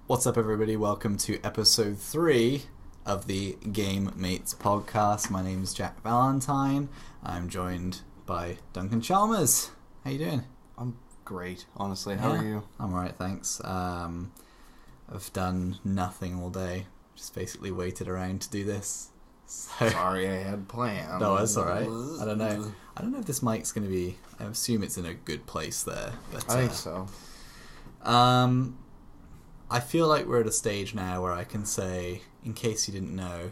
What's up, everybody? Welcome to episode 3 of the M8s podcast. My name is Jack Valentine. I'm joined by Duncan Chalmers. How you doing? I'm great, honestly. How are you? I'm alright, thanks. I've done nothing all day. Just basically waited around to do this. So, sorry, I had plans. no, that's alright. I don't know if this mic's going to be... I assume it's in a good place there. But, I think so. I feel like we're at a stage now where I can say, in case you didn't know,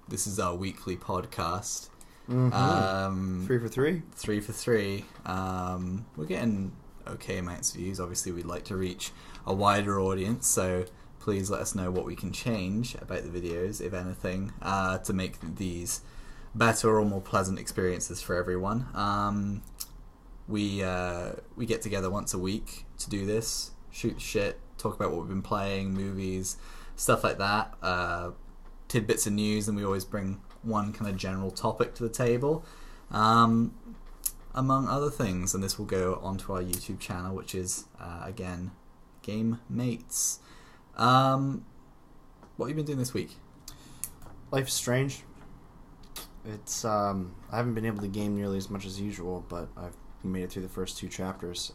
this is our weekly podcast. Mm-hmm. 3 for 3? 3 for 3. We're getting okay amounts of views. Obviously, we'd like to reach a wider audience, so please let us know what we can change about the videos, if anything, to make these better or more pleasant experiences for everyone. We get together once a week to do this, shoot the shit, talk about what we've been playing, movies, stuff like that, tidbits of news, and we always bring one kind of general topic to the table, among other things, and this will go onto our YouTube channel, which is, again, M8s. What have you been doing this week? Life's strange. It's, I haven't been able to game nearly as much as usual, but I've made it through the first 2 chapters.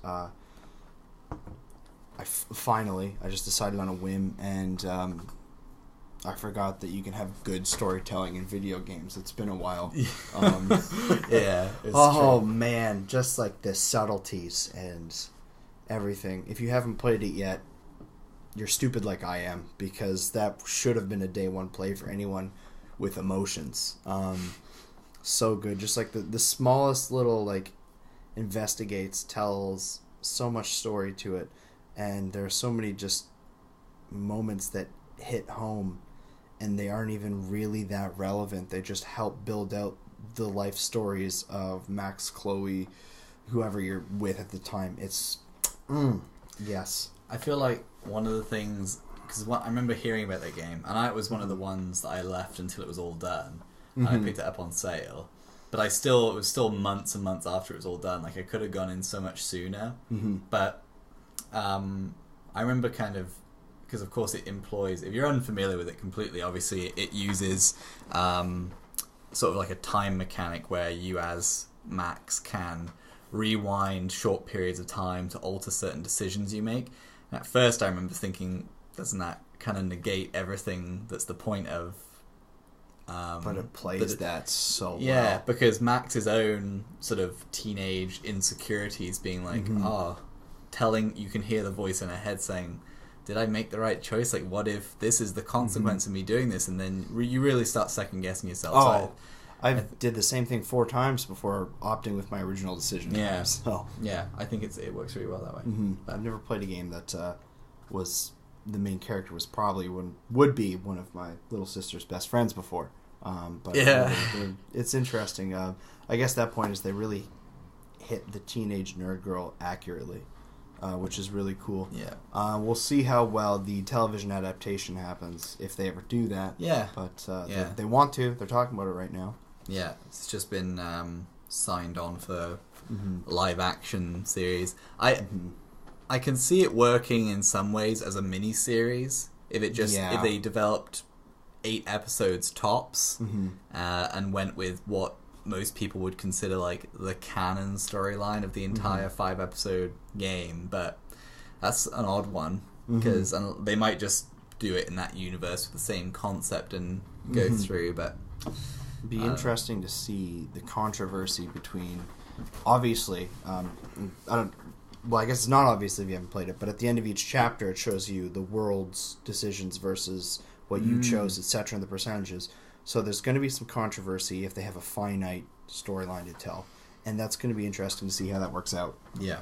Finally, I just decided on a whim, and I forgot that you can have good storytelling in video games. It's been a while. Yeah. Oh, true. Man, just like the subtleties and everything. If you haven't played it yet, you're stupid like I am, because that should have been a day 1 play for anyone with emotions. So good. Just like the smallest little, like, investigates, tells so much story to it. And there are so many just moments that hit home, and they aren't even really that relevant. They just help build out the life stories of Max, Chloe, whoever you're with at the time. It's... yes. I feel like one of the things... Because I remember hearing about that game, and it was one of the ones that I left until it was all done. And I picked it up on sale. But it was still months and months after it was all done. Like, I could have gone in so much sooner. But... I remember kind of, because of course it employs, if you're unfamiliar with it completely, obviously it uses sort of like a time mechanic where you as Max can rewind short periods of time to alter certain decisions you make. And at first I remember thinking, doesn't that kind of negate everything that's the point of... but it plays that so well. Yeah, because Max's own sort of teenage insecurities being like, you can hear the voice in her head saying, did I make the right choice? Like, what if this is the consequence of me doing this? And then you really start second guessing yourself. Oh, I did the same thing 4 times before opting with my original decision. Yeah. So. Yeah, I think it works really well that way. I've never played a game that was the main character was probably would be one of my little sister's best friends before. But yeah, it's interesting. I guess that point is they really hit the teenage nerd girl accurately. Which is really cool. Yeah. We'll see how well the television adaptation happens, if they ever do that. Yeah. But they want to. They're talking about it right now. Yeah, it's just been signed on for live action series. I can see it working in some ways as a mini series if they developed 8 episodes tops and went with what most people would consider like the canon storyline of the entire 5-episode game, but that's an odd one because they might just do it in that universe with the same concept and go through. But it'd be interesting to see the controversy between, obviously, I guess it's not obvious if you haven't played it, but at the end of each chapter it shows you the world's decisions versus what you chose, etc., and the percentages. So there's going to be some controversy if they have a finite storyline to tell. And that's going to be interesting to see how that works out. Yeah.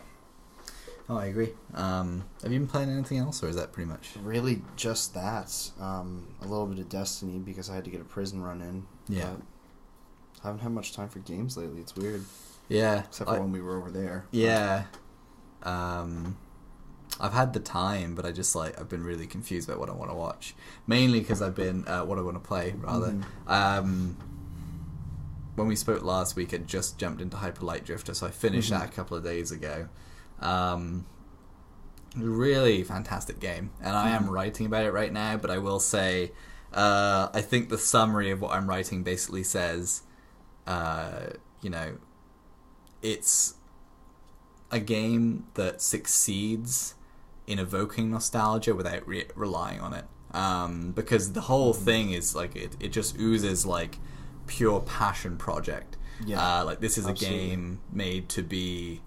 Oh, I agree. Have you been playing anything else, or is that pretty much... Really just that. A little bit of Destiny because I had to get a prison run in. Yeah. I haven't had much time for games lately. It's weird. Yeah. Except for when we were over there. Yeah. I've had the time, but I've been really confused about what I want to watch. Mainly because I've been, what I want to play, rather. When we spoke last week, I just jumped into Hyper Light Drifter, so I finished that a couple of days ago. Really fantastic game, and I am writing about it right now, but I will say I think the summary of what I'm writing basically says it's a game that succeeds in evoking nostalgia without relying on it, because the whole thing is like it just oozes like pure passion project. Like this is absolutely. A game made to be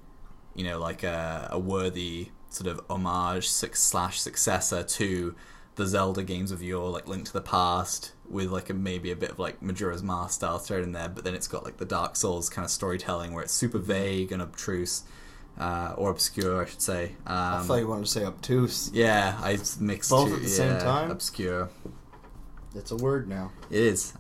like a worthy sort of homage / successor to the Zelda games of yore, like Link to the Past, with like maybe a bit of like Majora's Mask style thrown in there, but then it's got like the Dark Souls kind of storytelling where it's super vague and obtruse, or obscure, I should say. I thought you wanted to say obtuse. Yeah, I mixed both at the same time. Obscure. It's a word now. It is.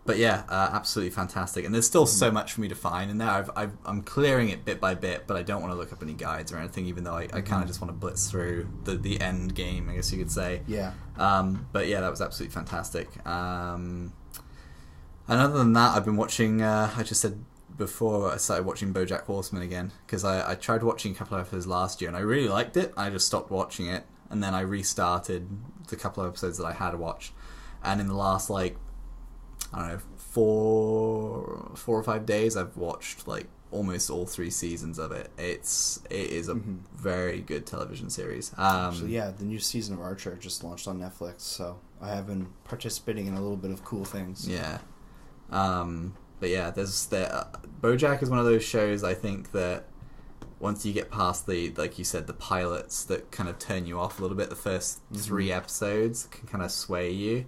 But yeah, absolutely fantastic. And there's still so much for me to find in there. I'm clearing it bit by bit, but I don't want to look up any guides or anything, even though I kind of just want to blitz through the end game, I guess you could say. Yeah. But yeah, that was absolutely fantastic. And other than that, I've been watching, I just said before, I started watching BoJack Horseman again, because I tried watching a couple of episodes last year, and I really liked it. I just stopped watching it, and then I restarted the couple of episodes that I had watched. And in the last, like, I don't know, 4 or 5 days, I've watched like almost all 3 seasons of it. It is a very good television series. Actually, yeah, the new season of Archer just launched on Netflix, so I have been participating in a little bit of cool things. Yeah, but yeah, BoJack is one of those shows I think that once you get past like you said, the pilots that kind of turn you off a little bit, the first 3 episodes can kind of sway you.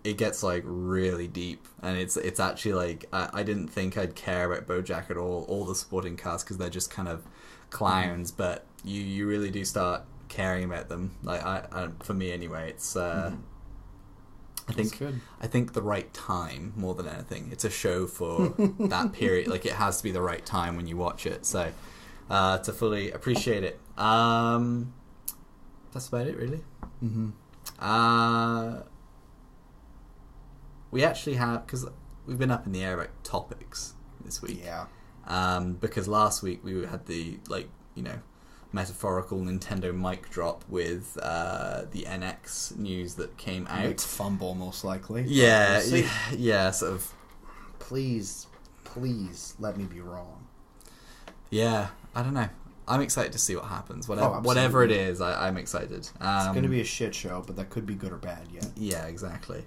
It gets like really deep, and it's actually like I didn't think I'd care about BoJack at all the supporting cast, because they're just kind of clowns, but you really do start caring about them. Like I for me anyway, it's I think the right time more than anything. It's a show for that period. Like it has to be the right time when you watch it. So to fully appreciate it. That's about it, really. We actually have, because we've been up in the air about topics this week. Yeah. Because last week we had the metaphorical Nintendo mic drop with the NX news that came out. Big fumble, most likely. Yeah, yeah, sort of. Please let me be wrong. Yeah, I don't know. I'm excited to see what happens. Whatever it is, I'm excited. It's going to be a shit show, but that could be good or bad yet. Yeah, exactly.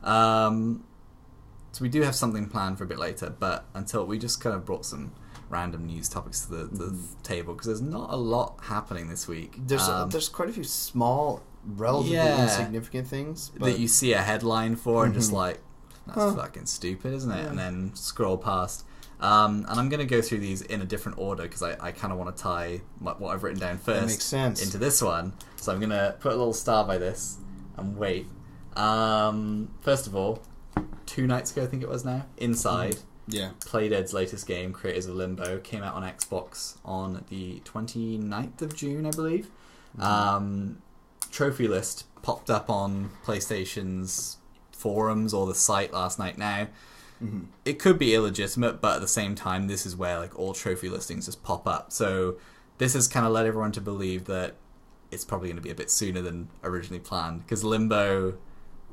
So we do have something planned for a bit later, but until we just kind of brought some random news topics to the table, because there's not a lot happening this week. There's quite a few small, relatively insignificant things that you see a headline for and just like, that's fucking stupid, isn't it? Yeah. And then scroll past. And I'm going to go through these in a different order, because I kind of want to tie what I've written down first into this one. So I'm going to put a little star by this and wait. First of all, 2 nights ago, I think it was now, Inside. Yeah. Playdead's latest game, creators of Limbo, came out on Xbox on the 29th of June, I believe. Trophy list popped up on PlayStation's forums or the site last night now. It could be illegitimate, but at the same time, this is where like all trophy listings just pop up. So this has kind of led everyone to believe that it's probably going to be a bit sooner than originally planned, because Limbo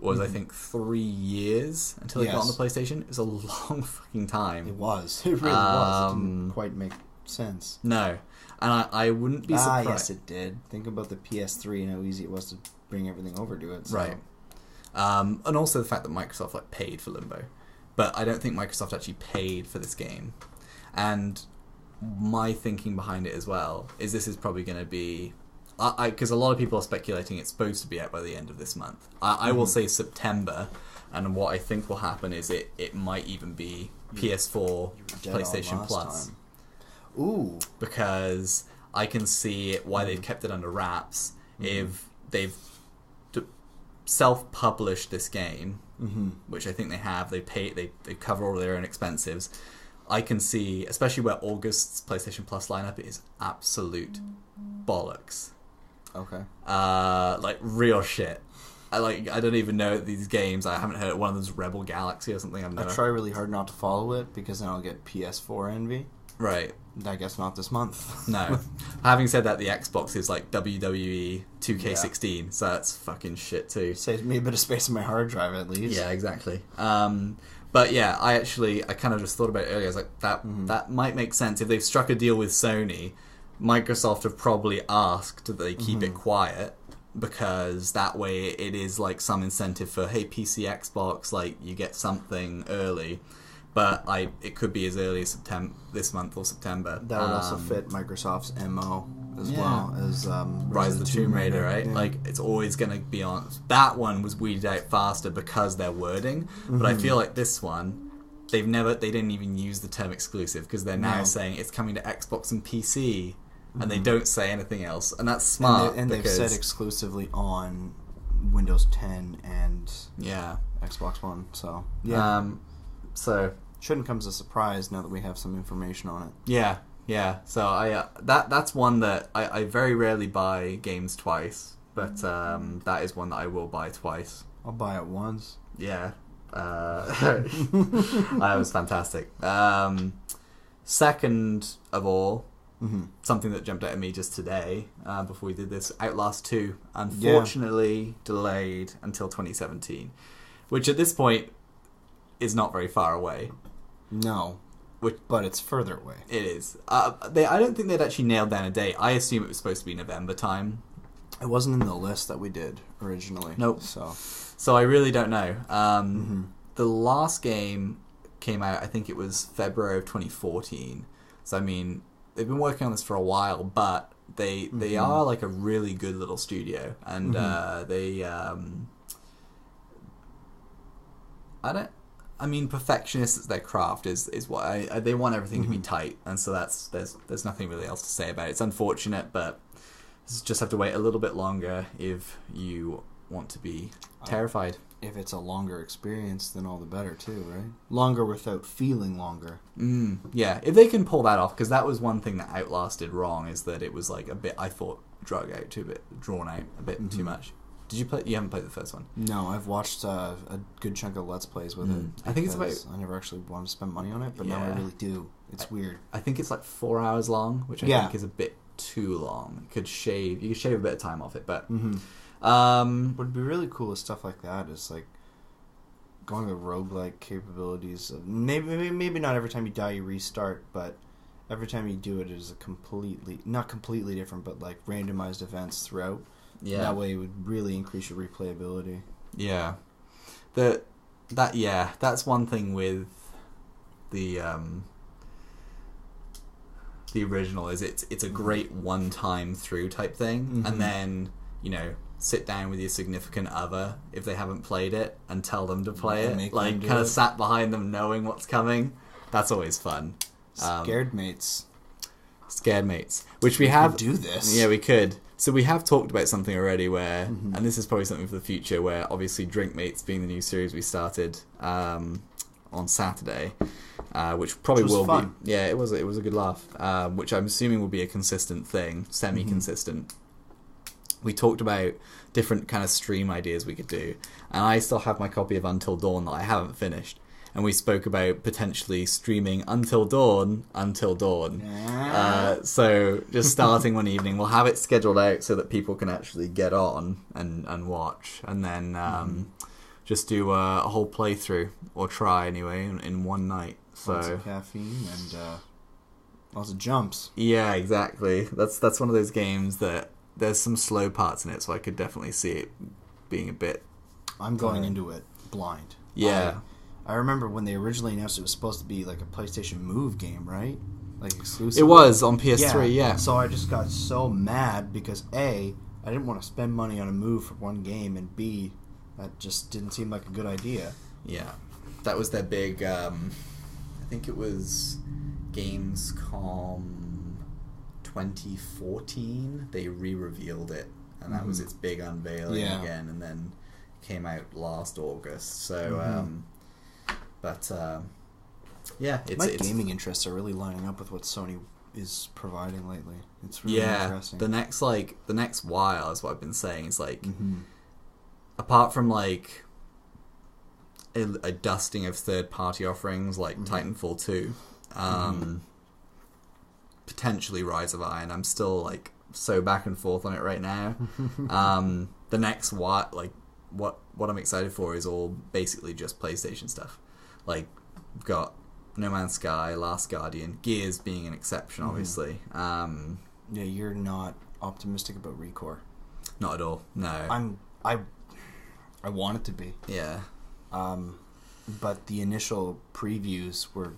was, I think, 3 years until it got on the PlayStation. It was a long fucking time. It was. It really was. It didn't quite make sense. No. And I wouldn't be surprised. Yes, it did. Think about the PS3 and how easy it was to bring everything over to it. So. Right. And also the fact that Microsoft like paid for Limbo. But I don't think Microsoft actually paid for this game. And my thinking behind it as well is this is probably going to be... Because a lot of people are speculating it's supposed to be out by the end of this month. I will say September, and what I think will happen is it might even be PS4, PlayStation Plus. Time. Ooh. Because I can see why they've kept it under wraps. If they've self-published this game, which I think they have, they cover all their own expenses. I can see, especially where August's PlayStation Plus lineup is absolute bollocks. Okay. Like real shit. I don't even know these games. I haven't heard one of them's Rebel Galaxy or something. I try really hard not to follow it, because then I'll get PS4 envy. Right. I guess not this month. No. Having said that, the Xbox is like WWE 2K16, so that's fucking shit too. Saves me a bit of space on my hard drive at least. Yeah, exactly. But yeah, I kind of just thought about it earlier. I was like, that might make sense. If they've struck a deal with Sony, Microsoft have probably asked that they keep it quiet, because that way it is like some incentive for, hey, PC, Xbox, like you get something early. But it could be as early as September, this month or September. That would also fit Microsoft's MO as well as Rise of the Tomb Raider, right? Yeah. Like, it's always going to be on. That one was weeded out faster because their wording. But I feel like this one, they didn't even use the term exclusive, because they're now saying it's coming to Xbox and PC, and they don't say anything else. And that's smart. And they've said exclusively on Windows 10 and Xbox One. So, yeah. So shouldn't come as a surprise now that we have some information on it. Yeah. So that's one that I very rarely buy games twice, but that is one that I will buy twice. I'll buy it once. Yeah. That was fantastic. Second of all, something that jumped out at me just today before we did this, Outlast 2, unfortunately delayed until 2017, which at this point is not very far away. No, but it's further away. It is. I don't think they'd actually nailed down a date. I assume it was supposed to be November time. It wasn't in the list that we did originally. Nope. So I really don't know. The last game came out, I think it was February of 2014. So I mean, they've been working on this for a while, but they are like a really good little studio, and perfectionists at their craft is what they want everything to be tight, and so there's nothing really else to say about it. It's unfortunate, but you just have to wait a little bit longer if you want to be terrified. If it's a longer experience, then all the better too, right? Longer without feeling longer. Yeah, if they can pull that off, because that was one thing that Outlast did wrong, is that it was like a bit, I thought, drawn out a bit too much. Did you play? You haven't played the first one? No, I've watched a good chunk of Let's Plays with it. I think it's about. I never actually wanted to spend money on it, but now I really do. It's weird. I think it's like 4 hours long, which I think is a bit too long. You could shave a bit of time off it, but what'd be really cool with stuff like that is like going to roguelike capabilities. Of maybe not every time you die you restart, but every time you do it is not completely different, but like randomized events throughout. Yeah. That way it would really increase your replayability. Yeah. That's one thing with the original, is it's a great one-time through type thing, and then, sit down with your significant other if they haven't played it and tell them to play it. Like, kind of sat behind them knowing what's coming. That's always fun. Scared mates. Which we have... could do this. Yeah, we could. So we have talked about something already where, and this is probably something for the future, where obviously Drink Mates being the new series we started on Saturday, which probably will fun. be. Yeah, it was a good laugh, which I'm assuming will be a consistent thing, semi-consistent. We talked about different kind of stream ideas we could do, and I still have my copy of Until Dawn that I haven't finished. And we spoke about potentially streaming Until Dawn. So just starting one evening, we'll have it scheduled out so that people can actually get on and watch, and then just do a whole playthrough, or try anyway, in one night. So lots of caffeine and lots of jumps. Yeah, exactly. That's one of those games that there's some slow parts in it, so I could definitely see it being a bit... I'm going into it blind. Yeah. I remember when they originally announced it was supposed to be like a PlayStation Move game, right? Like exclusive. It was on PS3, yeah. So I just got so mad because A, I didn't want to spend money on a Move for one game, and B, that just didn't seem like a good idea. Yeah. That was their big, I think it was Gamescom 2014. They re-revealed it, and that was its big unveiling again, and then came out last August. So, my gaming interests are really lining up with what Sony is providing lately. It's really interesting. The next while is what I've been saying. Is like, apart from like a dusting of third-party offerings like Titanfall 2, potentially Rise of Iron. I'm still like so back and forth on it right now. The next what I'm excited for is all basically just PlayStation stuff. Like, we've got No Man's Sky, Last Guardian, Gears being an exception, obviously. Yeah, you're not optimistic about ReCore. Not at all. No. I want it to be. Yeah. But the initial previews were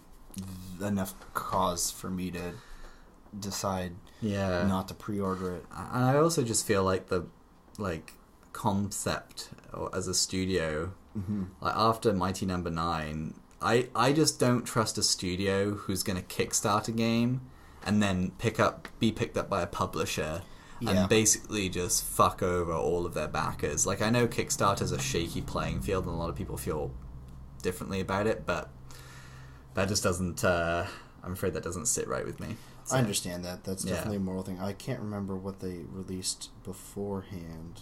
enough cause for me to decide not to pre-order it. And I also just feel like the concept as a studio, like after Mighty Number 9, I just don't trust a studio who's going to kickstart a game and then be picked up by a publisher and basically just fuck over all of their backers. Like, I know Kickstarter's a shaky playing field and a lot of people feel differently about it, but that just doesn't, I'm afraid that doesn't sit right with me. So, I understand that. That's definitely a moral thing. I can't remember what they released beforehand.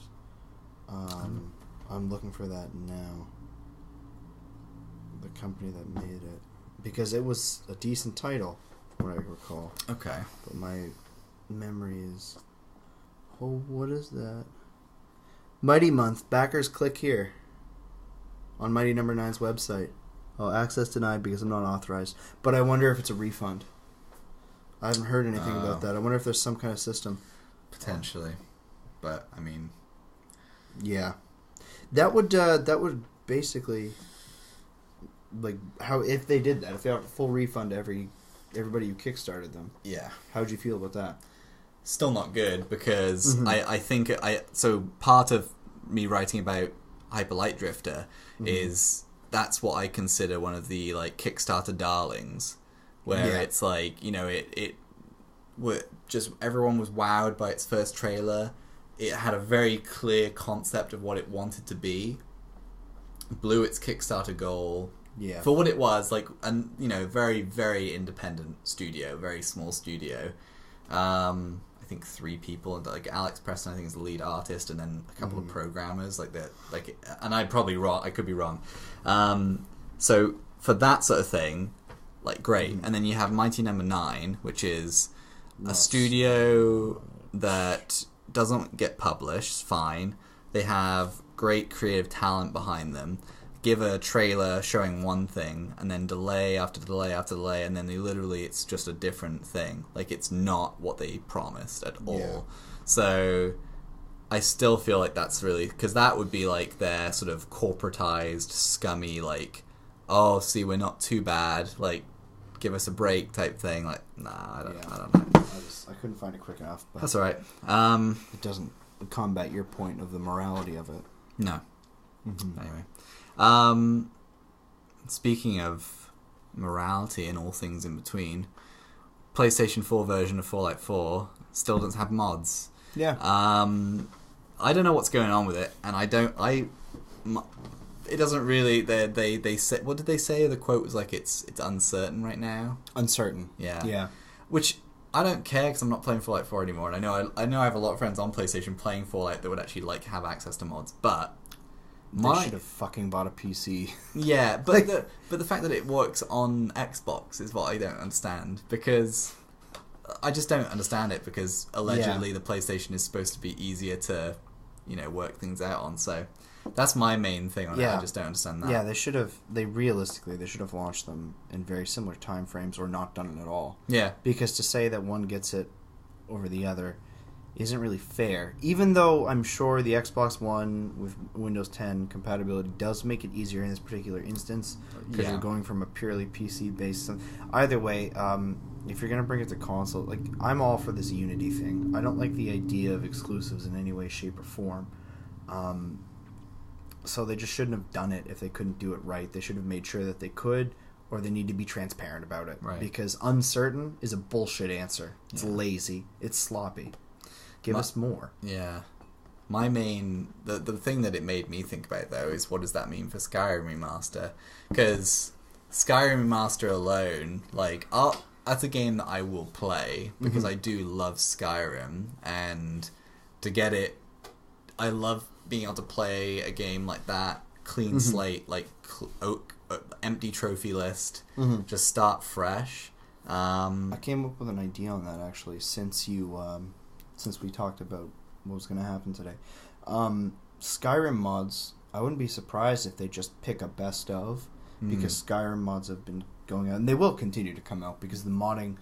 I'm looking for that now. The company that made it. Because it was a decent title, what I recall. Okay. But my memory is... Oh, what is that? Mighty Month. Backers click here. On Mighty Number 9's website. Oh, access denied because I'm not authorized. But I wonder if it's a refund. I haven't heard anything about that. I wonder if there's some kind of system. Potentially. But, I mean... Yeah. That would basically... Like, how if they did that, if they got a full refund to everybody who kickstarted them. Yeah. How would you feel about that? Still not good, because I think... So, part of me writing about Hyper Light Drifter is... That's what I consider one of the, like, Kickstarter darlings. Where it's like, you know, it just everyone was wowed by its first trailer. It had a very clear concept of what it wanted to be. Blew its Kickstarter goal. Yeah. For what it was, like, and you know, very, very independent studio, very small studio. I think 3 people, like Alex Preston, I think is the lead artist, and then a couple of programmers, and I could be wrong. So for that sort of thing, like, great. And then you have Mighty Number 9, which is a studio that doesn't get published, fine. They have great creative talent behind them. Give a trailer showing one thing, and then delay after delay after delay, and then it's just a different thing. Like, it's not what they promised at all. Yeah. So I still feel like that's really... Because that would be like their sort of corporatized, scummy, like, oh, see, we're not too bad, like, give us a break type thing. Like, nah, I don't know. I couldn't find it quick enough. But that's all right. It doesn't combat your point of the morality of it. No. Anyway. Speaking of morality and all things in between, PlayStation 4 version of Fallout 4 still doesn't have mods. Yeah. I don't know what's going on with it, and it doesn't really. They say, what did they say? The quote was like, it's uncertain right now. Uncertain. Yeah. Yeah. Which I don't care, because I'm not playing Fallout 4 anymore, and I know I have a lot of friends on PlayStation playing Fallout that would actually like have access to mods, but. They should have fucking bought a PC. Yeah, but the fact that it works on Xbox is what I don't understand, because I just don't understand it, because allegedly the PlayStation is supposed to be easier to, you know, work things out on. So that's my main thing on it. I just don't understand that. Yeah, realistically they should have launched them in very similar time frames, or not done it at all. Yeah. Because to say that one gets it over the other isn't really fair. Even though I'm sure the Xbox One with Windows 10 compatibility does make it easier in this particular instance, because you're going from a purely PC-based... Either way, if you're going to bring it to console, like, I'm all for this Unity thing. I don't like the idea of exclusives in any way, shape, or form. So they just shouldn't have done it if they couldn't do it right. They should have made sure that they could, or they need to be transparent about it. Right. Because uncertain is a bullshit answer. It's lazy. It's sloppy. Give us more. Yeah. My main... The thing that it made me think about, though, is what does that mean for Skyrim Remaster? Because Skyrim Remaster alone, like, that's a game that I will play, because I do love Skyrim, and to get it... I love being able to play a game like that, clean slate, like empty trophy list, just start fresh. I came up with an idea on that actually since we talked about what was going to happen today. Skyrim mods, I wouldn't be surprised if they just pick a best of, because Skyrim mods have been going out, and they will continue to come out because the modding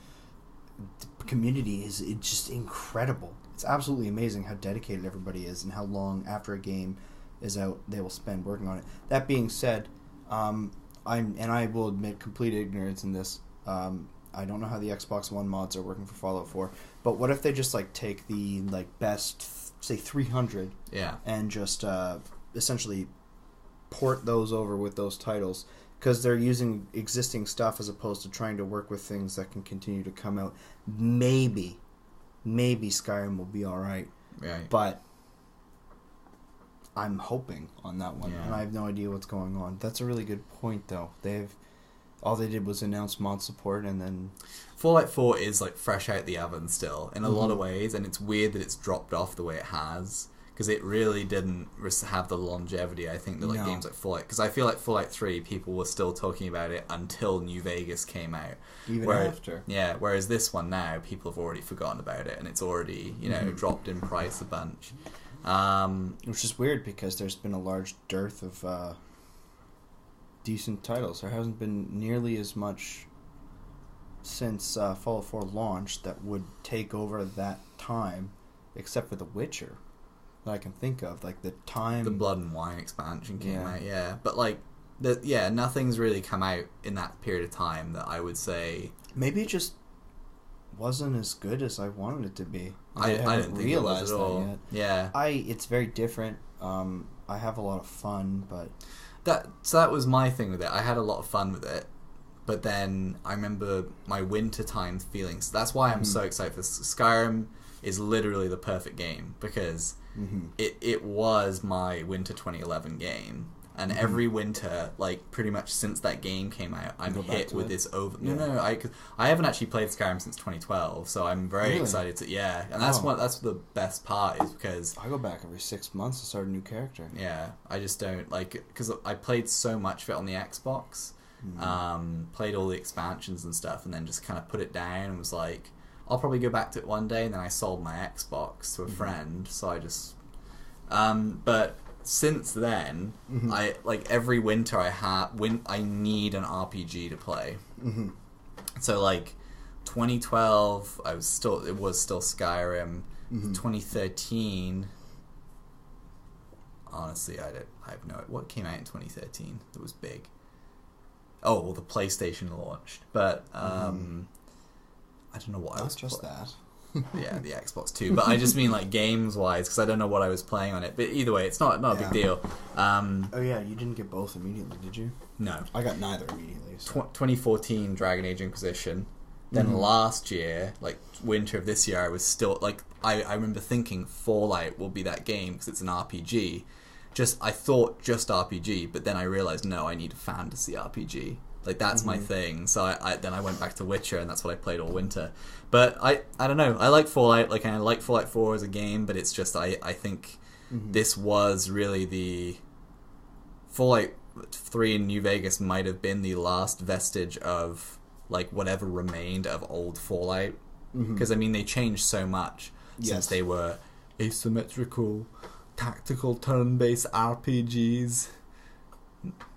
community is just incredible. It's absolutely amazing how dedicated everybody is and how long after a game is out they will spend working on it. That being said, I will admit complete ignorance in this. I don't know how the Xbox One mods are working for Fallout 4, but what if they just take the best, say 300, and just essentially port those over with those titles, because they're using existing stuff as opposed to trying to work with things that can continue to come out. Maybe Skyrim will be all right, but I'm hoping on that one, and I have no idea what's going on. That's a really good point, though. All they did was announce mod support, and then Fallout 4 is fresh out the oven still in a lot of ways, and it's weird that it's dropped off the way it has, because it really didn't have the longevity, I think, that games like Fallout, because I feel like Fallout 3, people were still talking about it until New Vegas came out. Even after. Yeah, whereas this one now, people have already forgotten about it, and it's already, dropped in price a bunch. Which is weird, because there's been a large dearth of decent titles. There hasn't been nearly as much since Fallout 4 launched that would take over that time, except for The Witcher, that I can think of. The time... The Blood and Wine expansion came out, But, nothing's really come out in that period of time that I would say... Maybe it just wasn't as good as I wanted it to be. I didn't think it was at all. That yet. Yeah. It's very different. I have a lot of fun, but... that was my thing with it. I had a lot of fun with it. But then I remember my wintertime feelings. That's why I'm so excited for this. Skyrim is literally the perfect game, because it was my winter 2011 game. And every winter, pretty much since that game came out, I'm hit with this over... Yeah. No, I haven't actually played Skyrim since 2012, so I'm very excited to... Yeah, and that's that's the best part, is because... I go back every 6 months to start a new character. Yeah, I just don't... because I played so much of it on the Xbox, played all the expansions and stuff, and then just kind of put it down and was like, I'll probably go back to it one day, and then I sold my Xbox to a friend, so I just... but... Since then, I every winter I need an RPG to play. So 2012, it was still Skyrim. 2013, honestly, I have no idea what came out in 2013 that was big. Oh, well, the PlayStation launched, but I don't know what I was. Just that. Yeah, the Xbox too, but I just mean games wise, because I don't know what I was playing on it. But either way, it's not a big deal. Oh yeah, you didn't get both immediately, did you? No, I got neither immediately. So. 2014 Dragon Age Inquisition. Then last year, winter of this year, I was still I remember thinking Fallout will be that game because it's an RPG. I thought just RPG, but then I realized no, I need a fantasy RPG. That's my thing. So then I went back to Witcher, and that's what I played all winter. But I don't know. I like Fallout. I like Fallout 4 as a game, but it's just I think this was really the Fallout 3 in New Vegas might have been the last vestige of whatever remained of old Fallout, because they changed so much since they were asymmetrical, tactical turn-based RPGs.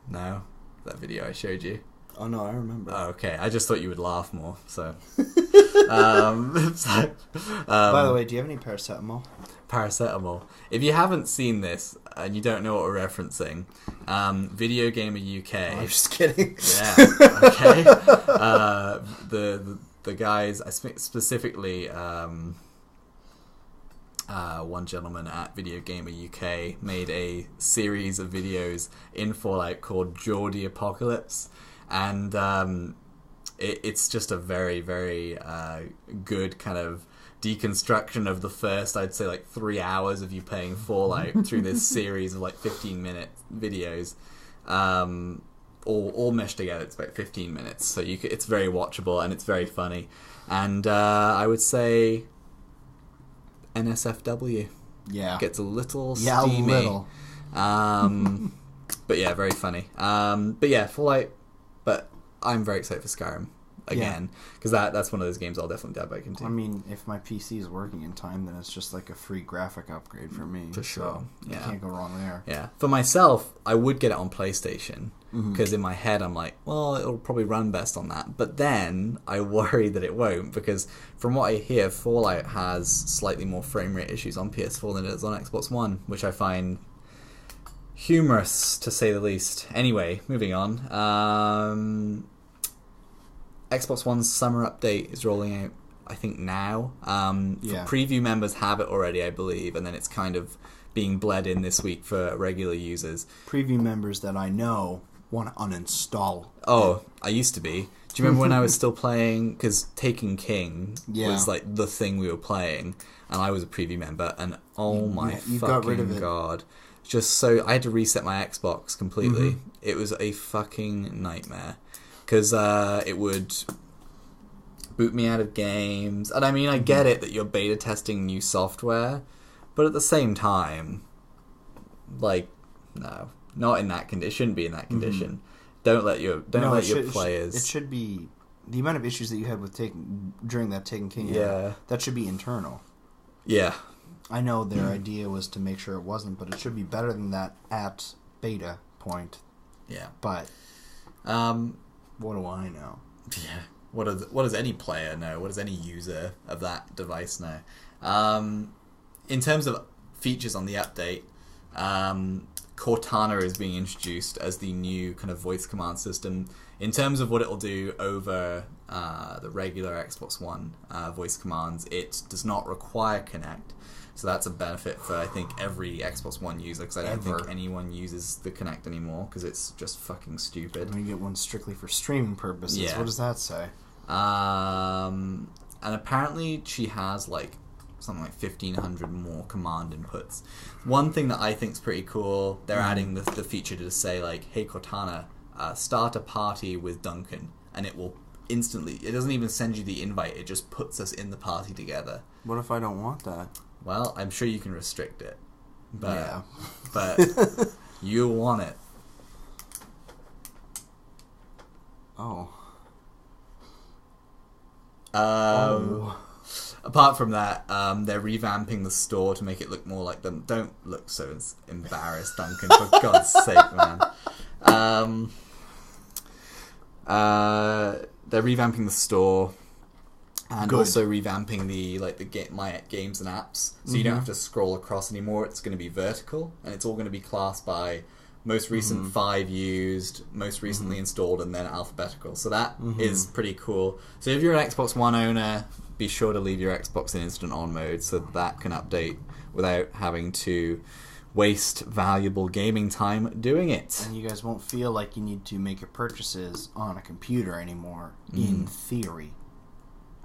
No, that video I showed you. Oh no, I remember. Oh, okay, I just thought you would laugh more. So, by the way, do you have any paracetamol? Paracetamol. If you haven't seen this and you don't know what we're referencing, Video Gamer UK. Oh, I'm just kidding. Yeah. Okay. The guys, specifically, one gentleman at Video Gamer UK made a series of videos in Fallout called Geordie Apocalypse. And it's just a very, very good kind of deconstruction of the first, I'd say, 3 hours of you playing Fallout through this series of 15-minute videos, all meshed together. It's about 15 minutes, so it's very watchable and it's very funny. And I would say NSFW gets a little steamy. A little. But yeah, very funny. But yeah, Fallout. But I'm very excited for Skyrim. again, because that's one of those games I'll definitely dive back into. I mean, if my PC is working in time, then it's just like a free graphic upgrade for me. For sure. So you can't go wrong there. Yeah. For myself, I would get it on PlayStation, because in my head I'm like, well, it'll probably run best on that. But then I worry that it won't, because from what I hear, Fallout has slightly more frame rate issues on PS4 than it does on Xbox One, which I find humorous, to say the least. Anyway, moving on. Xbox One's summer update is rolling out, I think, now. Preview members have it already, I believe, and then it's kind of being bled in this week for regular users. Preview members that I know want to uninstall. Oh, I used to be. Do you remember when I was still playing? Because Taken King was like the thing we were playing, and I was a preview member, and oh my fucking god. Just so, I had to reset my Xbox completely. It was a fucking nightmare. Because it would boot me out of games. And I mean, I get it that you're beta testing new software, but at the same time, like, no, not in that condition. It shouldn't be in that condition. Don't let your players. It should be the amount of issues that you had with during that Taken King era, that should be internal. Yeah. I know their idea was to make sure it wasn't, but it should be better than that at beta point. Yeah. But what do I know? Yeah. What does any player know? What does any user of that device know? In terms of features on the update, Cortana is being introduced as the new kind of voice command system. In terms of what it'll do over the regular Xbox One voice commands, it does not require Kinect. So that's a benefit for, I think, every Xbox One user, because I don't think anyone uses the Kinect anymore, because it's just fucking stupid. And you get one strictly for streaming purposes. Yeah. What does that say? And apparently she has like something like 1,500 more command inputs. One thing that I think is pretty cool, they're adding the feature to say like, hey Cortana, start a party with Duncan, and it will instantly, it doesn't even send you the invite, it just puts us in the party together. What if I don't want that? Well, I'm sure you can restrict it, but you want it. Oh. Apart from that, they're revamping the store to make it look more like them. Don't look so embarrassed, Duncan, for God's sake, man. They're revamping the store. And also revamping the my games and apps, so you don't have to scroll across anymore. It's going to be vertical, and it's all going to be classed by most recent 5 used, most recently installed, and then alphabetical. So that is pretty cool. So if you're an Xbox One owner, be sure to leave your Xbox in instant on mode so that can update without having to waste valuable gaming time doing it. And you guys won't feel like you need to make your purchases on a computer anymore, in theory.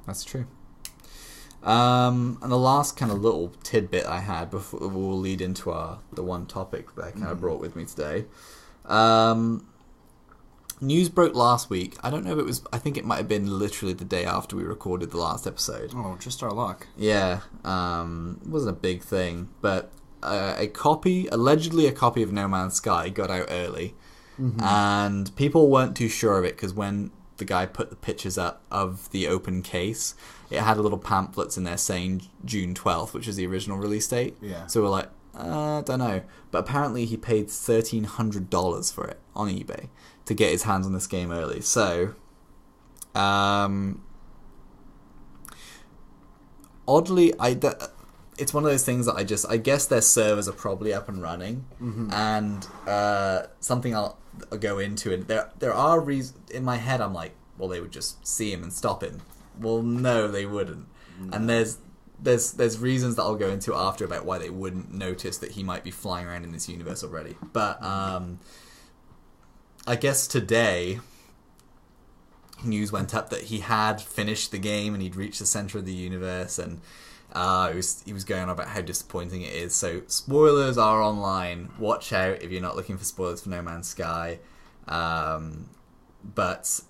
That's true. And the last kind of little tidbit I had before we'll lead into the one topic that I kind of brought with me today. News broke last week. I don't know if it was, I think it might have been literally the day after we recorded the last episode. Oh, just our luck. Yeah. It wasn't a big thing, but allegedly a copy of No Man's Sky got out early. And people weren't too sure of it, because when the guy put the pictures up of the open case, it had little pamphlets in there saying June 12th, which is the original release date. Yeah. So we're like, I don't know. But apparently he paid $1,300 for it on eBay to get his hands on this game early. So, oddly, it's one of those things that I guess their servers are probably up and running, and something I'll go into, and there are reasons in my head. I'm like, well, they would just see him and stop him. Well, no, they wouldn't. No. And there's reasons that I'll go into after about why they wouldn't notice that he might be flying around in this universe already. But I guess today news went up that he had finished the game and he'd reached the center of the universe, and he was going on about how disappointing it is. So spoilers are online. Watch out if you're not looking for spoilers for No Man's Sky. But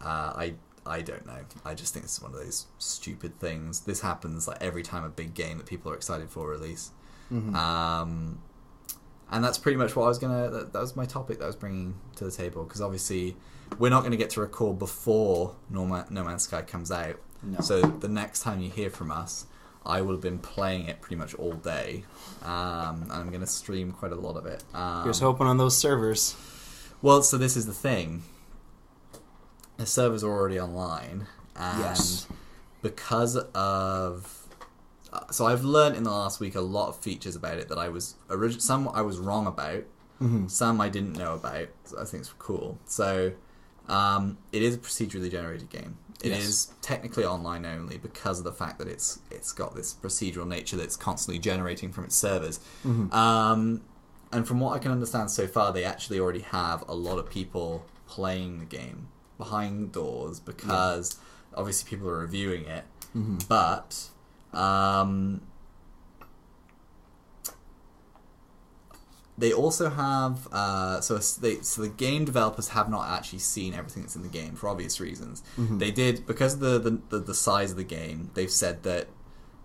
I don't know. I just think this is one of those stupid things. This happens like every time a big game that people are excited for release. And And that's pretty much what I was that was my topic that I was bringing to the table, because obviously we're not going to get to record before No Man's Sky comes out. No. So the next time you hear from us, I will have been playing it pretty much all day, and I'm going to stream quite a lot of it. Here's hoping on those servers. Well, so this is the thing. The servers are already online, and Yes. because of... So I've learned in the last week a lot of features about it that I was... Some I was wrong about, some I didn't know about, so I think it's cool. So it is a procedurally generated game. It is technically online only because of the fact that it's got this procedural nature that's constantly generating from its servers. And from what I can understand so far, they actually already have a lot of people playing the game behind doors because obviously people are reviewing it. But they also have so the game developers have not actually seen everything that's in the game for obvious reasons. They did because of the size of the game. They've said that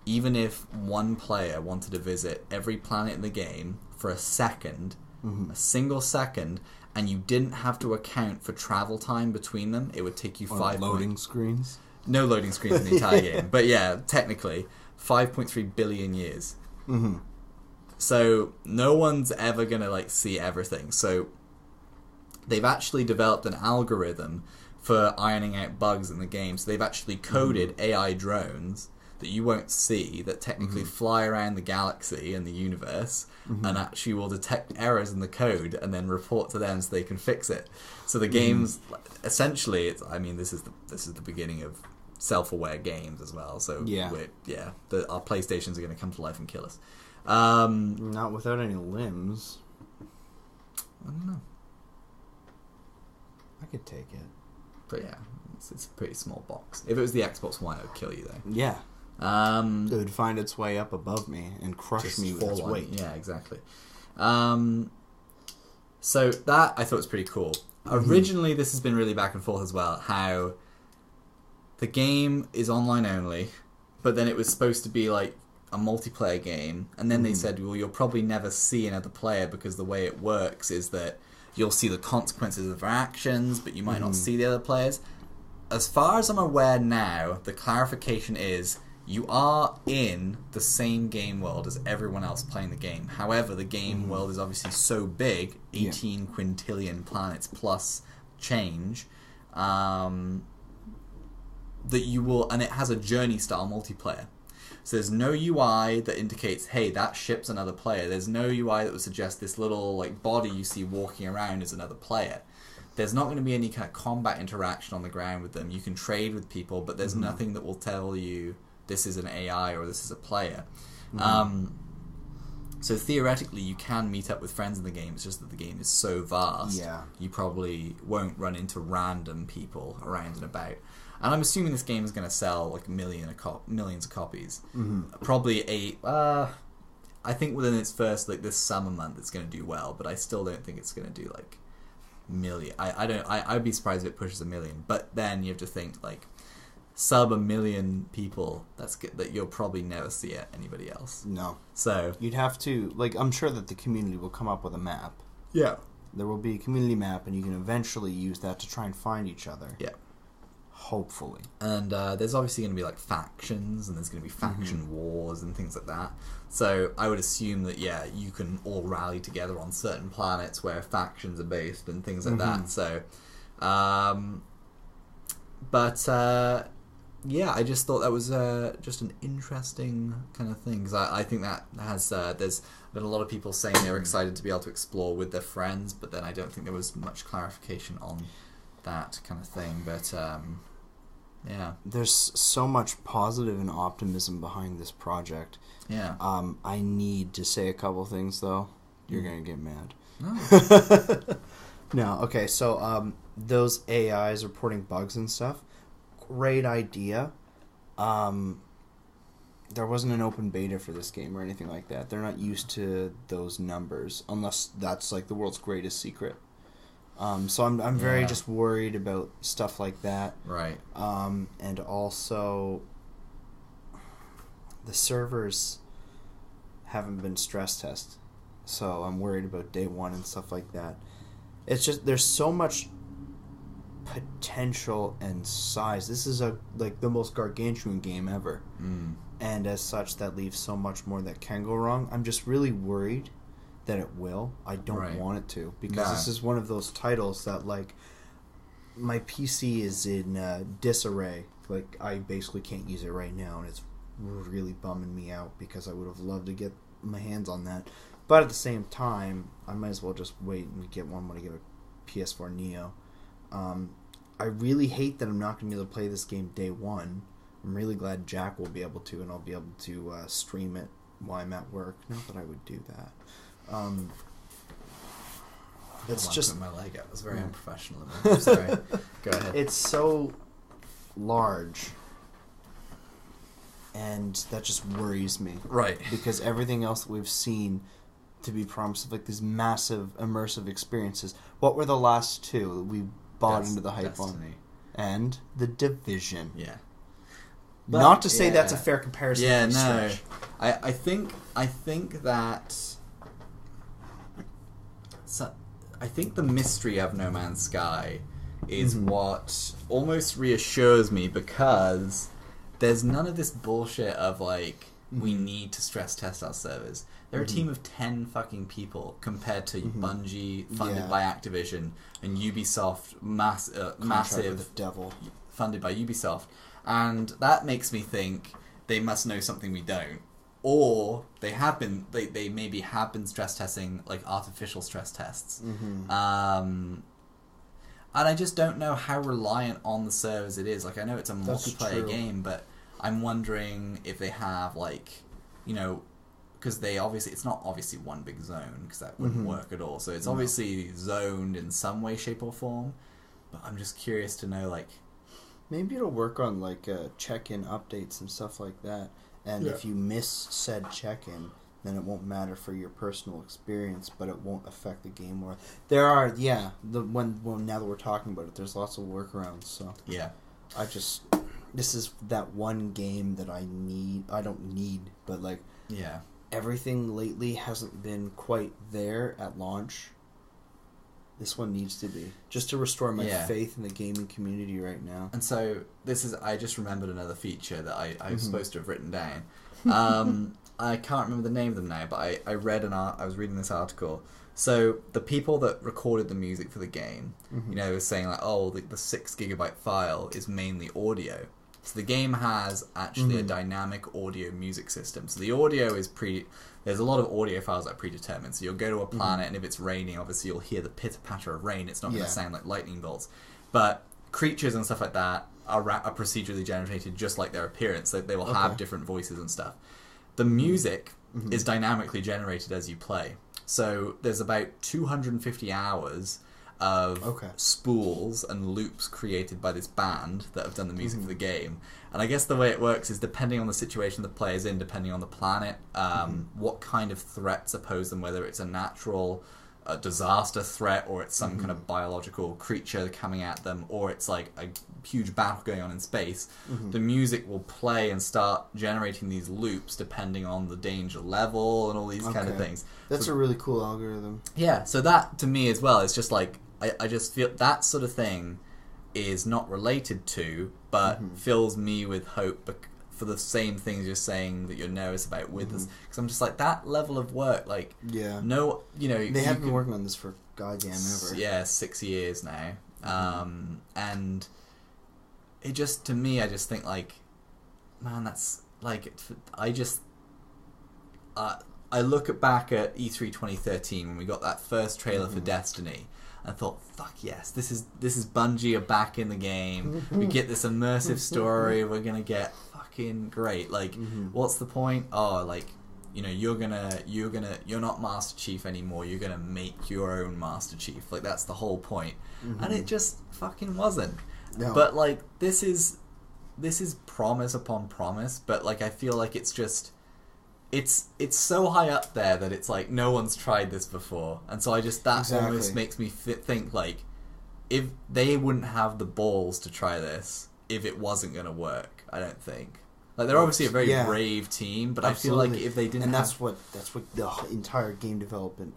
even if one player wanted to visit every planet in the game for a second, a single second, and you didn't have to account for travel time between them, it would take you loading screens. No loading screens in the entire game, but yeah, technically 5.3 billion years. So no one's ever gonna see everything. So they've actually developed an algorithm for ironing out bugs in the game. So they've actually coded AI drones that you won't see that technically fly around the galaxy and the universe and actually will detect errors in the code and then report to them so they can fix it. So the game's essentially, this is the beginning of self-aware games as well. So our PlayStations are going to come to life and kill us. Not without any limbs. I don't know. I could take it. But yeah, it's a pretty small box. If it was the Xbox One, it would kill you though. Yeah. It would find its way up above me and crush me with its weight. Yeah, exactly. So that I thought was pretty cool. Originally, this has been really back and forth as well, how the game is online only, but then it was supposed to be like a multiplayer game, and then they said, well, you'll probably never see another player because the way it works is that you'll see the consequences of their actions, but you might not see the other players. As far as I'm aware now, the clarification is you are in the same game world as everyone else playing the game. However, the game world is obviously so big, 18 quintillion planets plus change, that you will, and it has a journey style multiplayer. So there's no UI that indicates, hey, that ship's another player. There's no UI that would suggest this little body you see walking around is another player. There's not going to be any kind of combat interaction on the ground with them. You can trade with people, but there's nothing that will tell you this is an AI or this is a player. So theoretically, you can meet up with friends in the game. It's just that the game is so vast, you probably won't run into random people around and about. And I'm assuming this game is going to sell millions of copies. Probably I think within its first this summer month, it's going to do well. But I still don't think it's going to do million. I'd be surprised if it pushes 1 million. But then you have to think sub 1 million people. That's good, that you'll probably never see anybody else. No. So you'd have to I'm sure that the community will come up with a map. Yeah. There will be a community map, and you can eventually use that to try and find each other. Yeah. Hopefully. And there's obviously going to be factions, and there's going to be faction wars and things like that. So I would assume that you can all rally together on certain planets where factions are based and things like that. So, I just thought that was just an interesting kind of thing, because I think that has there's been a lot of people saying they were excited to be able to explore with their friends, but then I don't think there was much clarification on that kind of thing. But there's so much positive and optimism behind this project. I need to say a couple things though. You're gonna get mad. No. No. Okay. So those AIs reporting bugs and stuff, great idea. There wasn't an open beta for this game or anything like that. They're not used to those numbers, unless that's the world's greatest secret. So I'm very just worried about stuff like that. Right. And also the servers haven't been stress tested so I'm worried about day one and stuff like that. It's just there's so much potential and size. This is the most gargantuan game ever, and as such, that leaves so much more that can go wrong. I'm just really worried that it will. I don't want it to, because this is one of those titles that, like, my PC is in disarray. Like, I basically can't use it right now, and it's really bumming me out because I would have loved to get my hands on that. But at the same time, I might as well just wait and get one when I get a PS4 Neo. I really hate that I'm not going to be able to play this game day one. I'm really glad Jack will be able to, and I'll be able to stream it while I'm at work. Not that I would do that. It's just my leg out. It was very unprofessional of me. I'm sorry. Go ahead. It's so large, and that just worries me. Right. Because everything else that we've seen to be promised of, like, these massive immersive experiences. What were the last two that we bought into the hype on? And The Division. Yeah. But, not to say that's a fair comparison. Yeah, no. I think that. So, I think the mystery of No Man's Sky is what almost reassures me, because there's none of this bullshit of, like, we need to stress test our servers. They're a team of 10 fucking people compared to Bungie, funded by Activision, and Ubisoft, massive, the devil, funded by Ubisoft. And that makes me think they must know something we don't. Or they maybe have been stress testing, like, artificial stress tests. And I just don't know how reliant on the servers it is. Like, I know it's a multiplayer game, but I'm wondering if they have, like, you know, because it's not obviously one big zone, because that wouldn't work at all. So it's obviously zoned in some way, shape, or form. But I'm just curious to know, like, maybe it'll work on, like, check-in updates and stuff like that. And if you miss said check-in, then it won't matter for your personal experience, but it won't affect the game more. There are, now that we're talking about it, there's lots of workarounds. So this is that one game that I don't need, but, like, everything lately hasn't been quite there at launch. This one needs to be, just to restore my faith in the gaming community right now. And so I just remembered another feature that I was supposed to have written down. I can't remember the name of them now, but I was reading this article. So the people that recorded the music for the game, you know, was saying, like, oh, the 6 gigabyte file is mainly audio. So the game has actually a dynamic audio music system. So the audio is there's a lot of audio files that are predetermined. So you'll go to a planet, and if it's raining, obviously you'll hear the pitter-patter of rain. It's not going to sound like lightning bolts. But creatures and stuff like that are procedurally generated just like their appearance. They will have different voices and stuff. The music is dynamically generated as you play. So there's about 250 hours of spools and loops created by this band that have done the music for the game. And I guess the way it works is, depending on the situation the player's in, depending on the planet, what kind of threats oppose them, whether it's a natural disaster threat, or it's some kind of biological creature coming at them, or it's like a huge battle going on in space, the music will play and start generating these loops depending on the danger level and all these kind of things. That's a really cool algorithm. Yeah, so that, to me as well, is just like, I just feel that sort of thing is not related to, but fills me with hope for the same things you're saying that you're nervous about with this. Because I'm just like, that level of work, like, no, you know... They have been working on this for goddamn ever. Yeah, 6 years now. And it just, to me, I just think, like, man, that's, like, I look back at E3 2013 when we got that first trailer for Destiny, and I thought, fuck yes, this is Bungie are back in the game. We get this immersive story. We're gonna get fucking great. Like, what's the point? Oh, like, you know, you're not Master Chief anymore. You're gonna make your own Master Chief. Like, that's the whole point. And it just fucking wasn't. No. But, like, this is promise upon promise. But, like, I feel like it's just. It's so high up there that it's like no one's tried this before, and so almost makes me think, like, if they wouldn't have the balls to try this if it wasn't going to work. I don't think. Like they're obviously a very Yeah. brave team, but Absolutely. I feel like if they didn't, and have... that's what the entire game development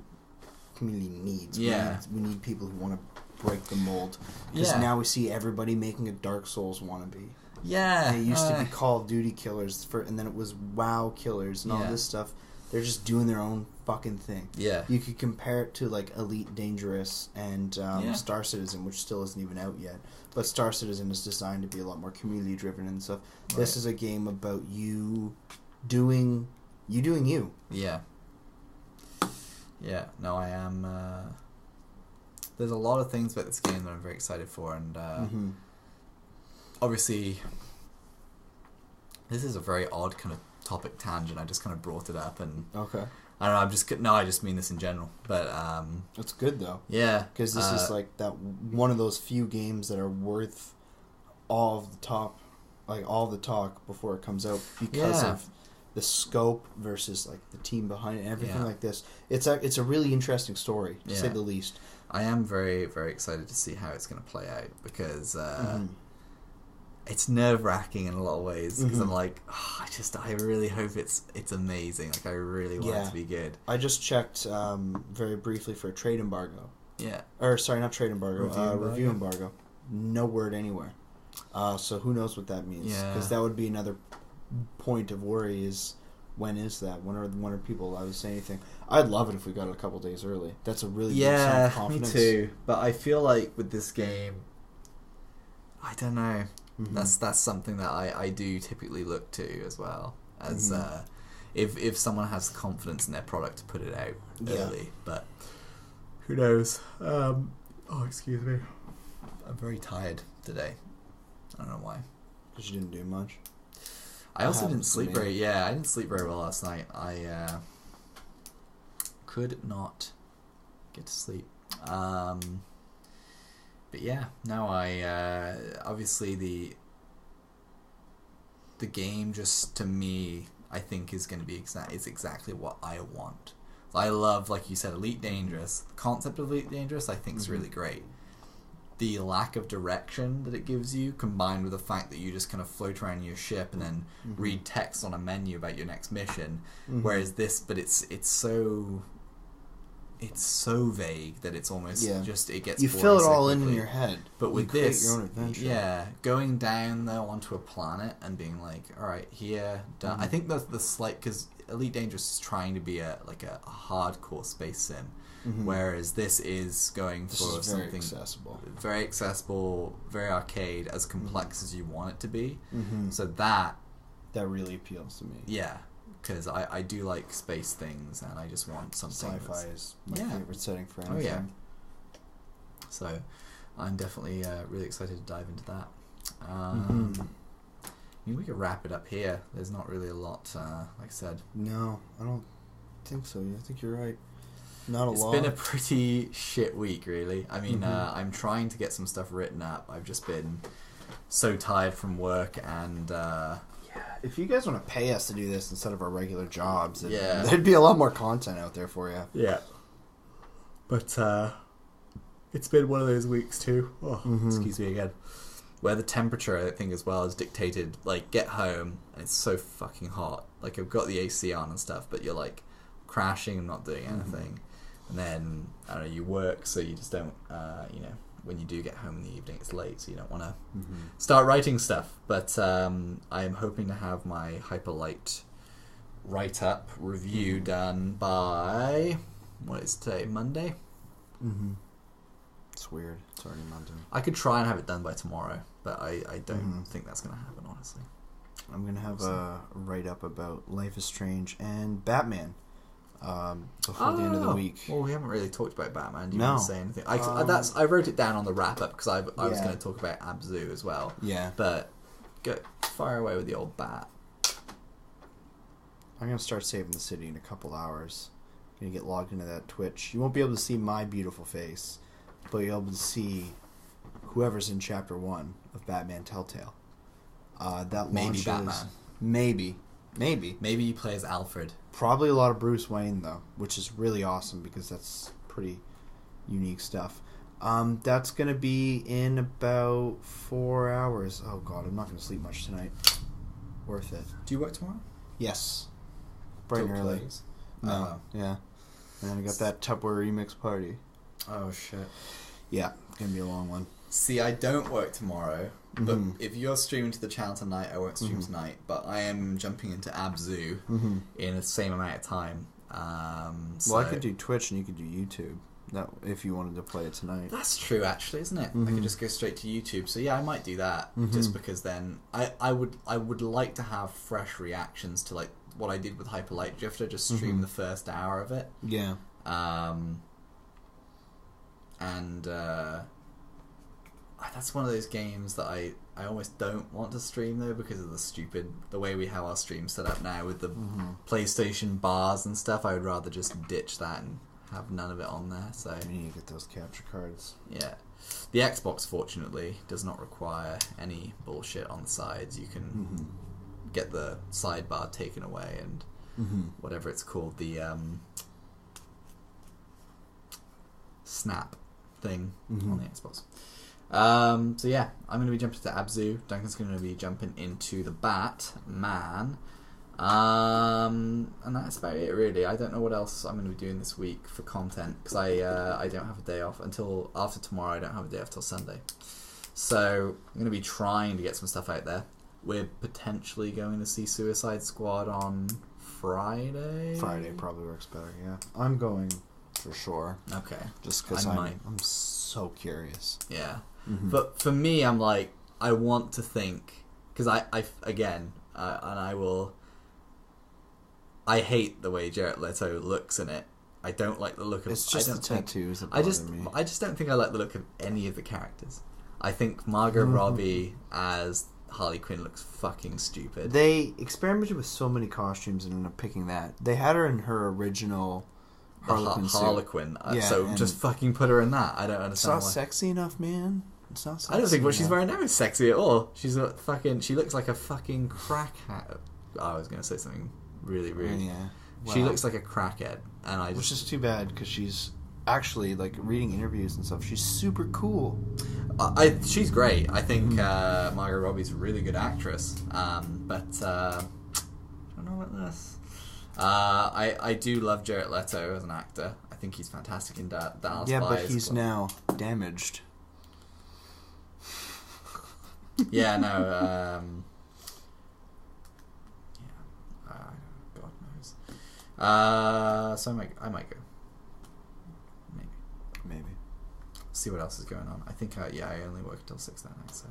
community needs. Yeah. We need people who want to break the mold. Because Yeah. now we see everybody making a Dark Souls wannabe. Yeah, And it used to be Call of Duty killers, and then it was WoW killers and all Yeah. this stuff. They're just doing their own fucking thing. Yeah. You could compare it to like Elite Dangerous and Star Citizen, which still isn't even out yet. But Star Citizen is designed to be a lot more community driven and stuff. Right. This is a game about you doing you. Yeah. Yeah. No, I am. There's a lot of things about this game that I'm very excited for, and obviously, this is a very odd kind of topic tangent. I just kind of brought it up, and Okay. I don't know. I just mean this in general, but It's good though. yeah, Because this is like that one of those few games that are worth all of the top, like all the talk before it comes out because Yeah. of the scope versus like the team behind it and everything Yeah. like this. It's a really interesting story to say Yeah. the least. I am very, very excited to see how it's going to play out because it's nerve-wracking in a lot of ways because I'm like, I really hope it's amazing. Like I really want it to be good. I just checked very briefly for a trade embargo. Yeah. Or sorry, not trade embargo, Review review embargo. No word anywhere. So who knows what that means? Yeah. Because that would be another point of worry is when is that? When are people allowed to say anything? I'd love it if we got it a couple days early. That's a really big sign of Yeah, me confidence. too. But I feel like with this game, I don't know. That's something that I do typically look to as well as if someone has confidence in their product to put it out early. But who knows? Oh, excuse me. I'm very tired today. I don't know why. Because you didn't do much. I also didn't happens to sleep me. very. Yeah, I didn't sleep very well last night. I could not get to sleep. But yeah, no, I obviously the game just to me I think is going to be exactly what I want. I love, like you said, Elite Dangerous. The concept of Elite Dangerous I think is really great. The lack of direction that it gives you, combined with the fact that you just kind of float around your ship and then read text on a menu about your next mission, whereas this, but it's so vague that it's almost just it gets you boring fill it so all in quickly. your head. But with you create this, your own adventure. yeah, going down though onto a planet and being like, all right, here, done. I think the slight, because Elite Dangerous is trying to be a hardcore space sim, whereas this is going for very something very accessible, very arcade, as complex as you want it to be. So that really appeals to me. yeah, because I do like space things, and I just want something. Sci-fi is my favorite setting for anything. Oh yeah. So I'm definitely really excited to dive into that. I mean, we could wrap it up here. There's not really a lot, like I said. No, I don't think so. I think you're right. Not a lot. It's been a pretty shit week, really. I mean, I'm trying to get some stuff written up. I've just been so tired from work, and if you guys want to pay us to do this instead of our regular jobs, Yeah. there'd be a lot more content out there for you. yeah. But it's been one of those weeks too. Oh, excuse me again. Where the temperature, I think, as well, is dictated. Like, get home and it's so fucking hot. Like, I've got the AC on and stuff, but you're like crashing and not doing anything. And then I don't know, you work, so you just don't. When you do get home in the evening, it's late, so you don't want to start writing stuff. But I'm hoping to have my Hyperlight write-up review done by, what is today, Monday? It's weird. It's already Monday. I could try and have it done by tomorrow, but I don't think that's going to happen, honestly. I'm going to have a write-up about Life is Strange and Batman before the end of the week. Well, we haven't really talked about Batman. Do you No. want to say anything? I wrote it down on the wrap-up because I was Yeah. going to talk about Abzu as well. Yeah. But go fire away with the old bat. I'm going to start saving the city in a couple hours. I'm going to get logged into that Twitch. You won't be able to see my beautiful face, but you'll be able to see whoever's in Chapter 1 of Batman Telltale. That Maybe launches... Batman. Maybe. Maybe you play as Alfred. Probably a lot of Bruce Wayne, though, which is really awesome because that's pretty unique stuff. That's going to be in about 4 hours. Oh, God, I'm not going to sleep much tonight. Worth it. Do you work tomorrow? Yes. Bright and Till early. close? No. Yeah. And then I got that Tupperware remix party. Oh, shit. Yeah. It's going to be a long one. See, I don't work tomorrow, but Mhm. if you're streaming to the channel tonight, I won't stream tonight, but I am jumping into Abzu in the same amount of time. Well, I could do Twitch and you could do YouTube. That if you wanted to play it tonight. That's true, actually, isn't it? I could just go straight to YouTube. So yeah, I might do that, just because then I would like to have fresh reactions to like what I did with Hyper Light Drifter. Just stream the first hour of it. Yeah. That's one of those games that I almost don't want to stream though, because of the way we have our stream set up now with the PlayStation bars and stuff. I would rather just ditch that and have none of it on there. So You need to get those capture cards. yeah, the Xbox fortunately does not require any bullshit on the sides. You can get the sidebar taken away and whatever it's called, the snap thing on the Xbox. So yeah, I'm going to be jumping to Abzu. Duncan's going to be jumping into the Batman. And that's about it really. I don't know what else I'm going to be doing this week for content, because I don't have a day off until after tomorrow. I don't have a day off till Sunday, so I'm going to be trying to get some stuff out there. We're potentially going to see Suicide Squad on Friday. Friday probably works better, yeah. I'm going for sure. Okay. Just because I'm so curious. Yeah. But for me, I'm like, I want to think, because I hate the way Jared Leto looks in it. I don't like the look of... It's just the tattoos that I bother me. I just don't think I like the look of any of the characters. I think Margot Robbie as Harley Quinn looks fucking stupid. They experimented with so many costumes and ended up picking that. They had her in her original Harlequin suit. Harlequin. Yeah, so just fucking put her in that. I don't understand It's not why. sexy enough, man. It's not sexy I don't think what she's enough. wearing now is sexy at all. She's a fucking... She looks like a fucking crackhead. I was going to say something really rude. Yeah. She Wow. looks like a crackhead, and I just... Which is too bad, because she's actually, like, reading interviews and stuff. She's super cool. She's great. I think Margot Robbie's a really good actress. But I don't know about this. I do love Jared Leto as an actor. I think he's fantastic in Dallas Yeah, Buyers but he's Club. now damaged. Yeah, no. God knows. So I might go. Maybe. See what else is going on. I think I only work until 6 that night. So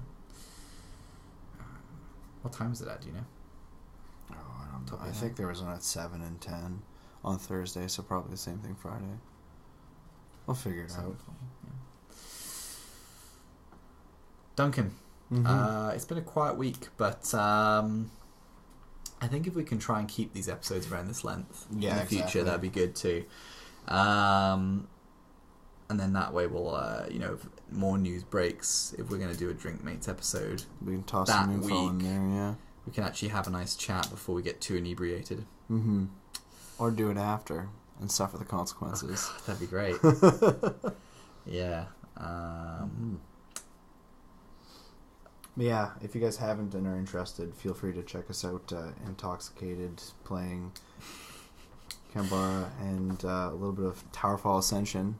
what time is it at? Do you know? Oh, I don't know. I think there was one at 7 and 10 on Thursday, so probably the same thing Friday. We'll figure it out. Yeah. Duncan, it's been a quiet week, but I think if we can try and keep these episodes around this length in the future, that'd be good too. And then that way we'll, if more news breaks, if we're going to do a Drink Mates episode, We can toss that some info in week, there, yeah. we can actually have a nice chat before we get too inebriated. Or do it after and suffer the consequences. That'd be great. Yeah. Yeah, if you guys haven't and are interested, feel free to check us out. Intoxicated, playing Kambara, and a little bit of Towerfall Ascension.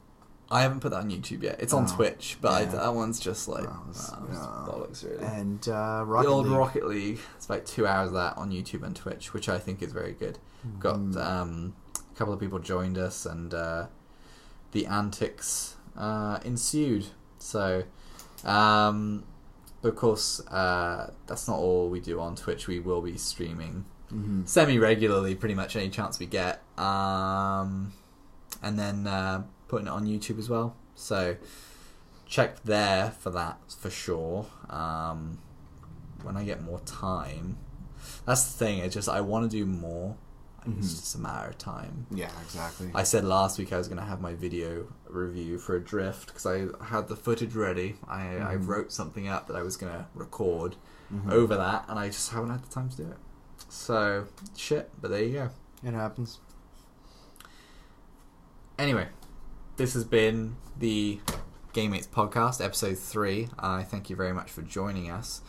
I haven't put that on YouTube yet. It's on Twitch, but that one's just like bollocks, really. And Rocket League. Rocket League. It's about 2 hours of that on YouTube and Twitch, which I think is very good. Got a couple of people joined us, and the antics ensued. So, but of course, that's not all we do on Twitch. We will be streaming semi-regularly, pretty much any chance we get, and then putting it on YouTube as well. So check there for that for sure. When I get more time, that's the thing. It's just I want to do more. It's just a matter of time. Yeah, exactly. I said last week I was going to have my video review for Adrift because I had the footage ready. I wrote something up that I was going to record over that, and I just haven't had the time to do it. So, shit, but there you go. It happens. Anyway, this has been the Game Mates podcast, episode 3. I thank you very much for joining us.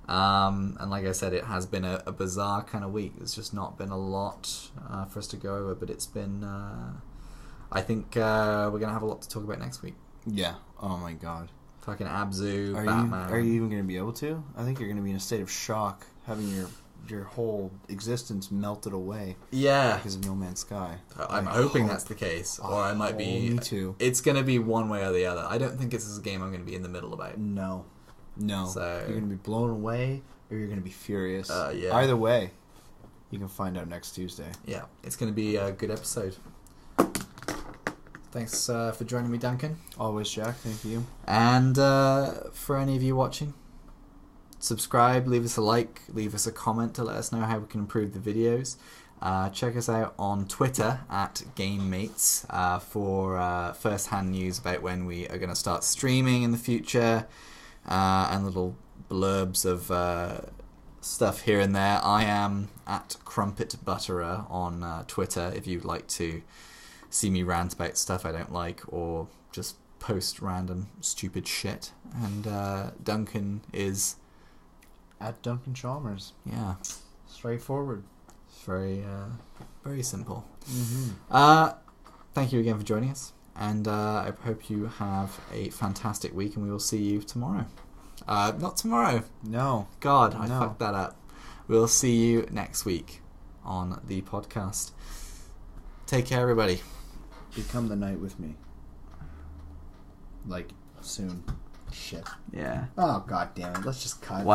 And like I said, it has been a bizarre kind of week. There's just not been a lot for us to go over, but it's been... I think we're going to have a lot to talk about next week. Yeah. Oh my god. Fucking Abzu, Batman. Are you even going to be able to? I think you're going to be in a state of shock, having your whole existence melted away. Yeah. Because of No Man's Sky. I'm hoping that's the case, or I might be... Me too. It's going to be one way or the other. I don't think this is a game I'm going to be in the middle about. No. So you're going to be blown away, or you're going to be furious. Yeah. Either way, you can find out next Tuesday. Yeah, it's going to be a good episode. Thanks for joining me, Duncan. Always, Jack. Thank you. And for any of you watching, subscribe, leave us a like, leave us a comment to let us know how we can improve the videos. Check us out on Twitter at GameMates for first-hand news about when we are going to start streaming in the future, and little blurbs of stuff here and there. I am at Crumpet Butterer on Twitter if you'd like to see me rant about stuff I don't like or just post random stupid shit. And Duncan is at Duncan Chalmers. Yeah, straightforward. It's very very simple. Mm-hmm. Thank you again for joining us, and I hope you have a fantastic week, and we will see you tomorrow. Not tomorrow. No. God, I fucked that up. We'll see you next week on the podcast. Take care, everybody. Become the knight with me. Like, soon. Shit. Yeah. Oh, god damn it. Let's just cut.